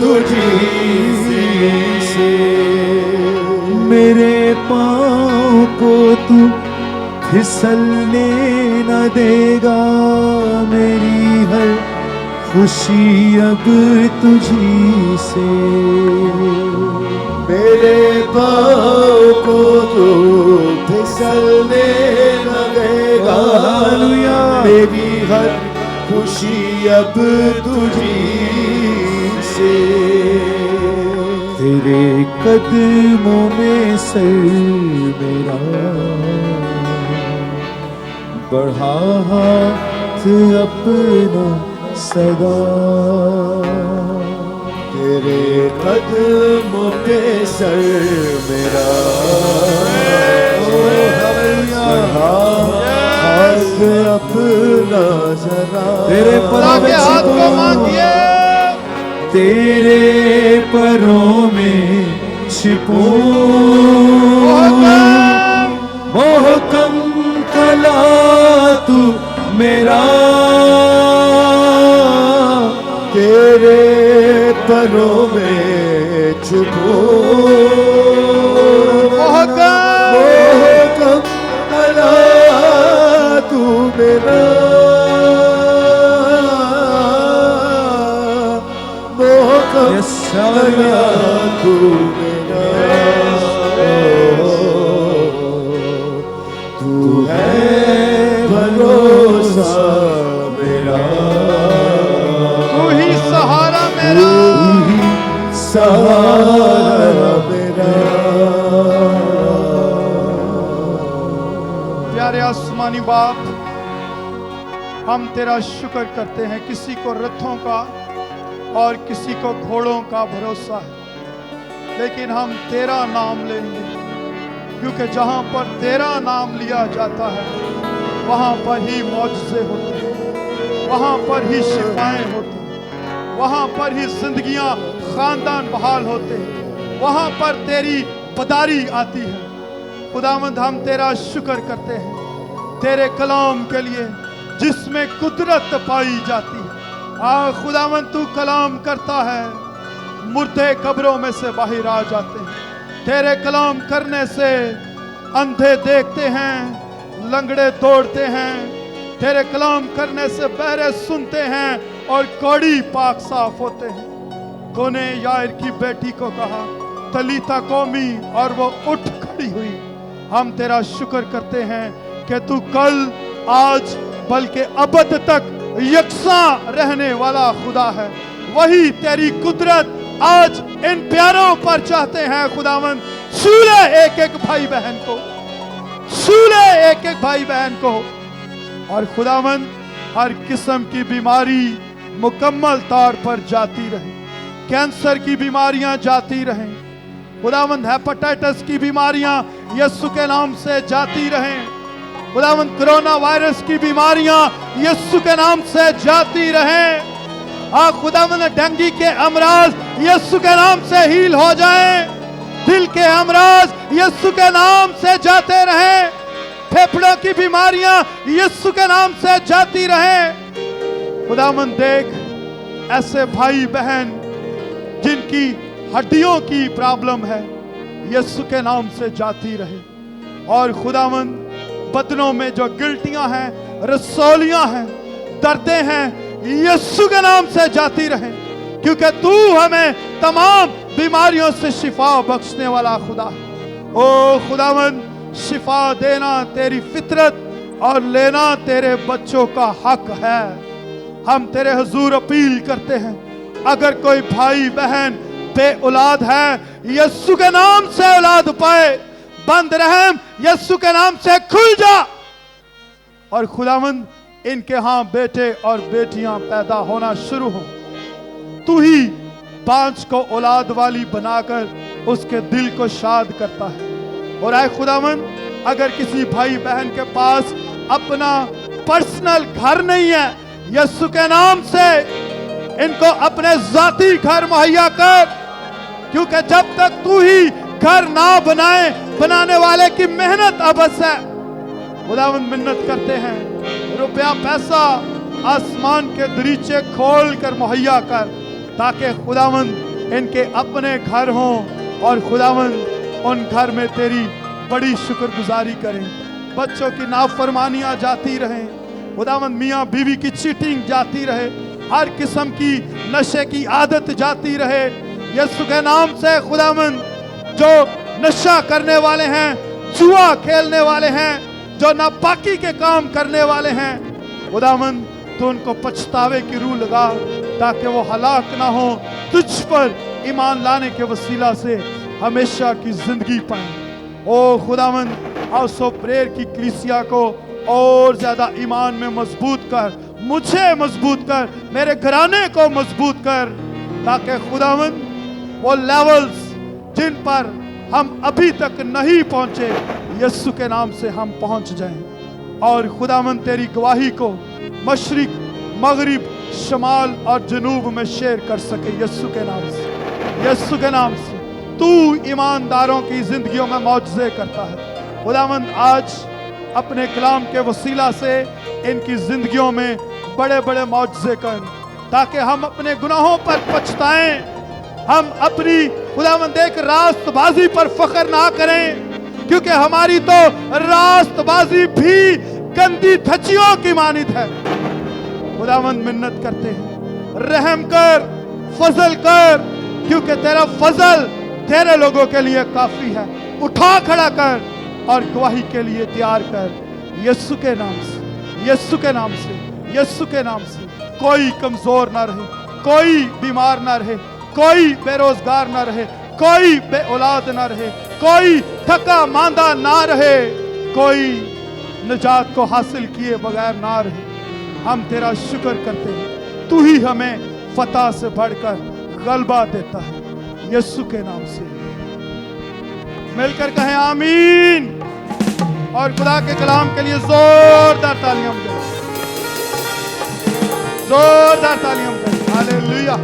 तुझी से। मेरे पाँव को तू फिसलने न देगा, मेरी हर खुशी अब तुझी से। मेरे पाँव को तू फिसलने न देगा, हालेलुया। मेरी हर खुशी अब तुझी से। तेरे कदमों में सर मेरा, बढ़ा हाथ अपना सदा। तेरे कदमों पे सर मेरा, हाथ अपना जरा। तेरे खुदा परों के में हाथ को छिपो, मांगिए। तेरे परों में छिपो, मोहकम कला तू मेरा। तेरे परों में छुपो, मोहकम कला तू मेरा। मोहकम Yes, कला तू मेरा। तू है भरोसा मेरा, तू ही सहारा मेरा, सहारा मेरा। प्यारे आसमानी बाप, हम तेरा शुक्र करते हैं। किसी को रथों का और किसी को घोड़ों का भरोसा है, लेकिन हम तेरा नाम लेंगे, क्योंकि जहां पर तेरा नाम लिया जाता है वहां पर ही मौजज़े होते हैं, वहां पर ही शिफाएं होती हैं, वहां पर ही जिंदगियां खानदान बहाल होते हैं, वहां पर तेरी पदारी आती है। खुदावंद, हम तेरा शुक्र करते हैं तेरे कलाम के लिए जिसमें कुदरत पाई जाती है। खुदावंद, तू कलाम करता है, मुर्दे कब्रों में से बाहर आ जाते हैं। तेरे कलाम करने से अंधे देखते हैं, लंगड़े दौड़ते हैं। तेरे कलाम करने से बहरे सुनते हैं और कौड़ी पाक साफ होते हैं। तो ने यायर की बेटी को कहा, तलीता कौमी, और वो उठ खड़ी हुई। हम तेरा शुक्र करते हैं कि तू कल, आज, बल्कि अबद तक यकसा रहने वाला खुदा है। वही तेरी कुदरत आज इन प्यारों पर चाहते हैं। खुदावंद, छू ले एक एक भाई बहन को, छू ले एक एक भाई बहन को। और खुदावंद, हर किस्म की बीमारी मुकम्मल तौर पर जाती रहे। कैंसर की बीमारियां जाती रहें। खुदावंद, हेपेटाइटिस की बीमारियां यीशु के नाम से जाती रहें। खुदावंद, कोरोना वायरस की बीमारियां यीशु के नाम से जाती रहें। खुदावंद, डेंगू के अमराज यीशु के नाम से हील हो जाएं। दिल के अमराज यीशु के नाम से जाते रहें। फेफड़ों की बीमारियां यीशु के नाम से जाती रहें। खुदावंद, देख ऐसे भाई बहन जिनकी हड्डियों की प्रॉब्लम है, यीशु के नाम से जाती रहे। और खुदावंद, बदनों में जो गिल्टियां हैं, रसौलियां हैं, दर्दें हैं, यीशु के नाम से जाती रहे, क्योंकि तू हमें तमाम बीमारियों से शिफा बख्शने वाला खुदा है। ओ खुदावंद, शिफा देना तेरी फितरत और लेना तेरे बच्चों का हक है। हम तेरे हुजूर अपील करते हैं, अगर कोई भाई बहन बे औलाद है, यीशु के नाम से औलाद पाए। बंद रहम यीशु के नाम से खुल जा। और खुदावंद, इनके यहाँ बेटे और बेटियां पैदा होना शुरू हो। तू ही बांझ को औलाद वाली बनाकर उसके दिल को शाद करता है। और आए खुदावन, अगर किसी भाई बहन के पास अपना पर्सनल घर नहीं है, यीशु के नाम से इनको अपने जाती घर मुहैया कर, क्योंकि जब तक तू ही घर ना बनाए, बनाने वाले की मेहनत अबस है। खुदावन मिन्नत करते हैं, रुपया पैसा आसमान के दरीचे खोल कर मुहैया कर, ताकि खुदावन इनके अपने घर हों और खुदावन उन घर में तेरी बड़ी शुक्रगुजारी करें। बच्चों की नाफरमानियां जाती रहें, खुदावन मियाँ बीवी की चीटिंग जाती रहे, हर किस्म की नशे की आदत जाती रहे। यीशु के नाम से खुदावन जो नशा करने वाले हैं, जुआ खेलने वाले हैं, जो नापाकी के काम करने वाले हैं, खुदावन तो उनको पछतावे की रूह लगा, ताकि वो हलाक ना हो, तुझ पर ईमान लाने के वसीला से हमेशा की जिंदगी पाएं। ओ खुदावन, हाउस ऑफ प्रेयर की कलीसिया को और ज्यादा ईमान में मजबूत कर, मुझे मजबूत कर, मेरे घराने को मजबूत कर, ताकि खुदावन वो लेवल्स जिन पर हम अभी तक नहीं पहुंचे, यीशु के नाम से हम पहुंच जाएं। और खुदावन तेरी गवाही को मशरिक, मगरिब, शमाल और जनूब में शेयर कर सके, यीशु के नाम से, यीशु के नाम से। तू ईमानदारों की जिंदगियों में मौजज़े करता है। खुदावन आज अपने कलाम के वसीला से इनकी जिंदगियों में बड़े बड़े मौजज़े कर, ताकि हम अपने गुनाहों पर पछताएं, हम अपनी खुदावन देख रास्तबाजी पर फख्र ना करें, क्योंकि हमारी तो रास्तबाजी भी गंदी धज्जियों की मानित है। खुदावन मिन्नत करते हैं, रहम कर, फजल कर, क्योंकि तेरा फजल तेरे लोगों के लिए काफी है। उठा खड़ा कर और गवाही के लिए तैयार कर, यीशु के नाम से, यीशु के नाम से, यीशु के नाम से। कोई कमजोर ना रहे, कोई बीमार ना रहे, कोई बेरोजगार ना रहे, कोई बे औलाद ना रहे, कोई थका मांदा ना रहे, कोई निजात को हासिल किए बगैर ना रहे। हम तेरा शुक्र करते हैं, तू ही हमें फतह से बढ़कर गलबा देता है, यीशु के नाम से। मिलकर कहें आमीन, और खुदा के कलाम के लिए जोरदार तालियां बजाएं, जोरदार तालियां बजाएं। हालेलुया।